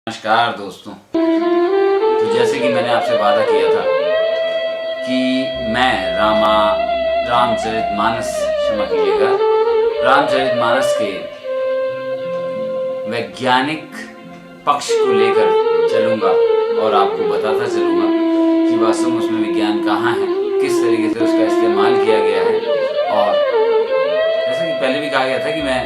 नमस्कार दोस्तों। तो जैसे कि मैंने आपसे वादा किया था कि मैं रामचरितमानस क्षमा कीजिएगा रामचरितमानस के वैज्ञानिक पक्ष को लेकर चलूँगा और आपको बताता चलूँगा कि वास्तव में उसमें विज्ञान कहाँ है, किस तरीके से उसका इस्तेमाल किया गया है। और जैसा कि पहले भी कहा गया था कि मैं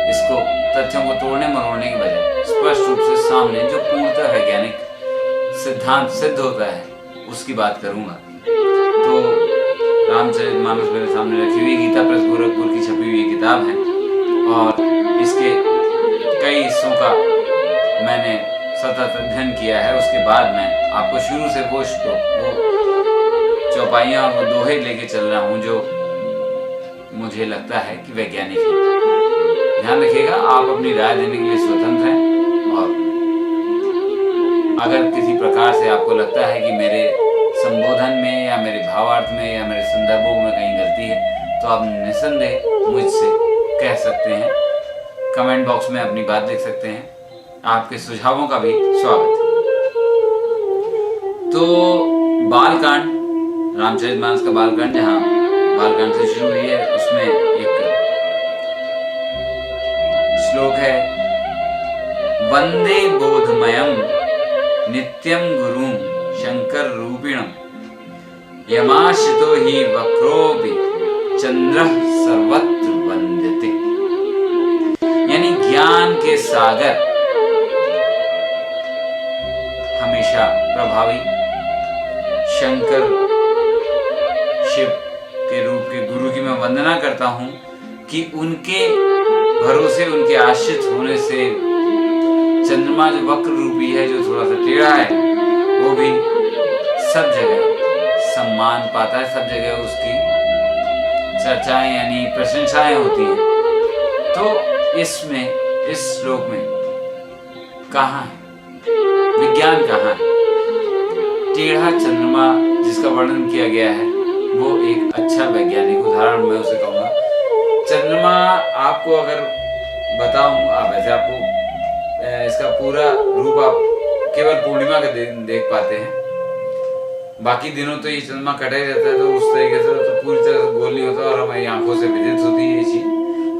इसको तथ्यों को तोड़ने मरोड़ने की बजाय स्पष्ट रूप से सामने जो पूर्णतः वैज्ञानिक सिद्धांत सिद्ध होता है उसकी बात करूंगा। तो रामचरितमानस मेरे सामने रखी हुई गीता प्रेस गोरखपुर की छपी हुई किताब है और इसके कई हिस्सों का मैंने सतत अध्ययन किया है। उसके बाद मैं आपको शुरू से वो चौपाइयाँ और वो दोहे लेके चल रहा हूँ जो मुझे लगता है कि वैज्ञानिक है। ध्यान रखिएगा, आप अपनी राय देने के लिए स्वतंत्र हैं और अगर किसी प्रकार से आपको लगता है कि मेरे संबोधन में या मेरे भावार्थ में या मेरे संदर्भों में कहीं गलती है तो आप निसंदेह मुझसे कह सकते हैं। कमेंट बॉक्स में अपनी बात लिख सकते हैं। आपके सुझावों का भी स्वागत है। तो बालकांड, रामचरितमानस का बालकांड, जहाँ बालकांड से शुरू हुई है उसमें एक श्लोक है, वंदे बोधमयम् नित्यं गुरुं शंकर रूपिणं यमाश्रितो हि वक्रोऽपि चंद्रः सर्वत्र वंद्यते। यानी ज्ञान के सागर हमेशा प्रभावी शंकर शिव के रूप के गुरु की मैं वंदना करता हूँ कि उनके भरोसे, उनके आश्रित होने से चंद्रमा जो वक्र रूपी है, जो थोड़ा सा टेढ़ा है, वो भी सब जगह सम्मान पाता है, सब जगह उसकी चर्चाएं यानी प्रशंसाएं होती हैं। तो इसमें, इस श्लोक में कहाँ है विज्ञान, कहाँ है? टेढ़ा चंद्रमा जिसका वर्णन किया गया है वो एक अच्छा वैज्ञानिक उदाहरण मैं उसे कहूँगा। चंद्रमा आपको अगर बताऊं, आप ऐसे आपको इसका पूरा रूप आप केवल पूर्णिमा के दिन देख पाते हैं। बाकी दिनों तो ये चंद्रमा कटा ही रहता है, तो उस तरीके से तो पूरी तरह से गोल नहीं होता और हमारी आंखों से विदित होती है ये चीज।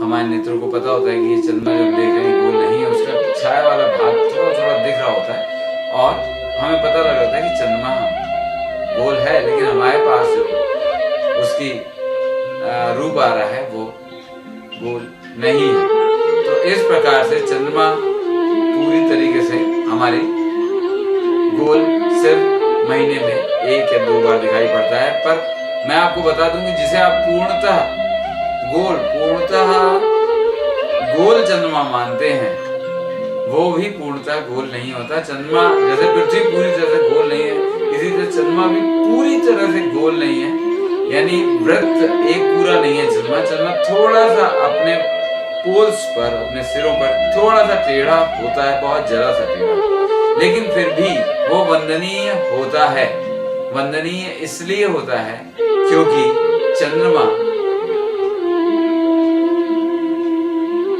हमारे नेत्रों को पता होता है कि ये चंद्रमा जब देख रहे हैं गोल नहीं है, उसका छाया वाला भाग थोड़ा थोड़ा दिख रहा होता है और हमें पता लग जाता है कि चंद्रमा गोल है, लेकिन हमारे पास जो उसकी रूप आ रहा है वो गोल नहीं है। तो इस प्रकार से चंद्रमा पूरी तरीके से हमारी गोल सिर्फ महीने में 1 या 2 बार दिखाई पड़ता है। पर मैं आपको बता दूं कि जिसे आप पूर्णतः गोल चंद्रमा मानते हैं वो भी पूर्णतः गोल नहीं होता। चंद्रमा जैसे पृथ्वी पूरी तरह से गोल नहीं है, इसी तरह चंद्रमा भी पूरी तरह से गोल नहीं है, यानी वृत्त एक पूरा नहीं है। चंद्रमा थोड़ा सा अपने पोल्स पर, अपने सिरों पर थोड़ा सा टेढ़ा होता है, बहुत जरा सा टेढ़ा, लेकिन फिर भी वो वंदनीय होता है। वंदनीय इसलिए होता है क्योंकि चंद्रमा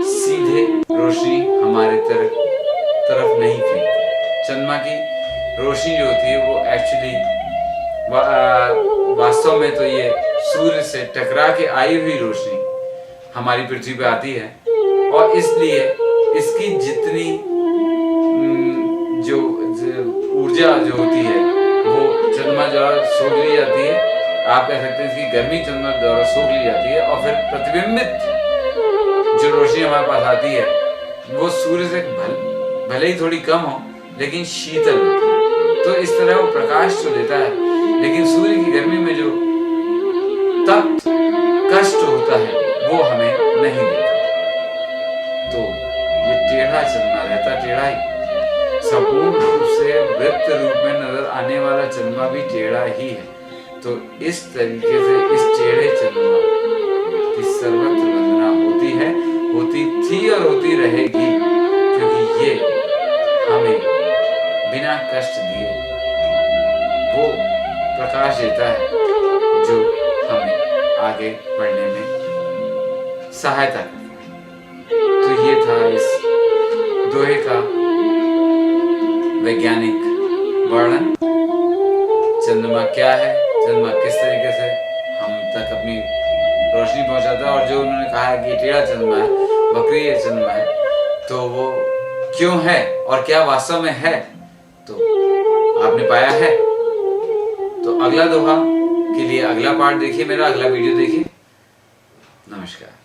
सीधे रोशनी हमारे तरफ नहीं फेंकता। चंद्रमा की रोशनी जो होती है वो एक्चुअली वास्तव में तो ये सूर्य से टकरा के आई हुई रोशनी हमारी पृथ्वी पे आती है और इसलिए इसकी जितनी जो ऊर्जा जो होती है वो चंद्रमा द्वारा सोख ली जाती है। आप कह सकते हैं इसकी गर्मी चंद्रमा द्वारा सोख ली जाती है और फिर प्रतिबिंबित जो रोशनी हमारे पास आती है वो सूर्य से भले ही थोड़ी कम हो लेकिन शीतल होती है। तो इस तरह वो प्रकाश तो देता है, लेकिन सूर्य की गर्मी में जो तप्त कष्ट होता है वो हमें नहीं देता। तो ये टेढ़ा चंद्रमा रहता टेढ़ा ही, संपूर्ण रूप से वृत्त रूप में नजर आने वाला चंद्रमा भी टेढ़ा ही है। तो इस तरीके से इस टेढ़े चंद्रमा की सर्वत्र वंदना होती है, होती थी और होती रहेगी, क्योंकि ये हमें बिना कष्ट दिए वो प्रकाश देता है जो हमें आगे बढ़ने में सहायता करता है। तो ये था इस दोहे का वैज्ञानिक वर्णन, चंद्रमा क्या है, चंद्रमा किस तरीके से हम तक अपनी रोशनी पहुंचाता है, और जो उन्होंने कहा है कि टेढ़ा चंद्रमा है, वक्रीय चंद्रमा है, तो वो क्यों है और क्या वास्तव में है, तो आपने पाया है। तो अगला दोहा के लिए अगला पार्ट देखिए, मेरा अगला वीडियो देखिए। नमस्कार।